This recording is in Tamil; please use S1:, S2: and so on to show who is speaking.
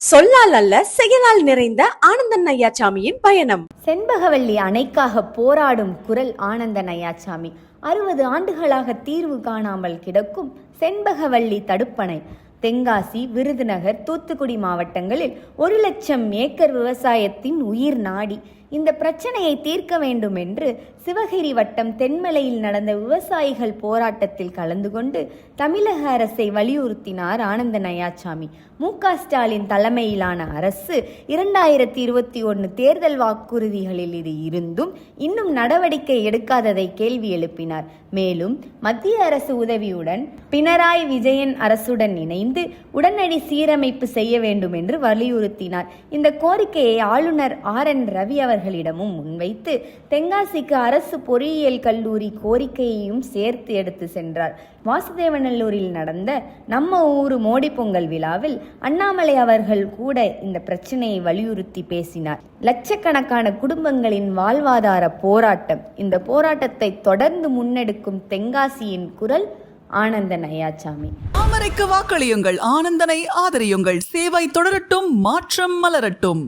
S1: சொல்லால் அல்ல செயலால் நிறைந்த ஆனந்தன் ஐயாச்சாமியின் பயணம்.
S2: செண்பகவல்லி அணைக்காக போராடும் குரல் ஆனந்தன் ஐயாச்சாமி. 60 ஆண்டுகளாக தீர்வு காணாமல் கிடக்கும் செண்பகவல்லி தடுப்பணை. தென்காசி, விருதுநகர், தூத்துக்குடி மாவட்டங்களில் 1 லட்சம் ஏக்கர் விவசாயத்தின் உயிர் நாடி. இந்த பிரச்சனையை தீர்க்க வேண்டும் என்று சிவகிரி வட்டம் தென்மலையில் நடந்த விவசாயிகள் போராட்டத்தில் கலந்து கொண்டு தமிழக அரசை வலியுறுத்தினார் ஆனந்தன் ஐயாச்சாமி. மு.க. ஸ்டாலின் தலைமையிலான அரசு 2021 தேர்தல் வாக்குறுதிகளில் இது இருந்தும் இன்னும் நடவடிக்கை எடுக்காததை கேள்வி எழுப்பினார். மேலும் மத்திய அரசு உதவியுடன் பினராயி விஜயன் அரசுடன் இணைந்து உடனடி சீரமைப்பு செய்ய வேண்டும் என்று வலியுறுத்தினார். இந்த கோரிக்கையை ஆளுநர் RN ரவி அவர்களிடமும் முன்வைத்து தென்காசிக்கு அரசு பொறியியல் கல்லூரி கோரிக்கையையும் சேர்த்து எடுத்து சென்றார். வாசுதேவநல்லூரில் நடந்த நம்ம ஊரு மோடி பொங்கல் விழாவில் அண்ணாமலை அவர்கள் கூட இந்த பிரச்சனையை வலியுறுத்தி பேசினார். லட்சக்கணக்கான குடும்பங்களின் வாழ்வாதார போராட்டம். இந்த போராட்டத்தை தொடர்ந்து முன்னெடுக்கும் தென்காசியின் குரல் ஆனந்தன் ஐயாச்சாமி.
S3: தாமரைக்கு வாக்களியுங்கள், ஆனந்தனை ஆதரியுங்கள். சேவை தொடரட்டும், மாற்றம் மலரட்டும்.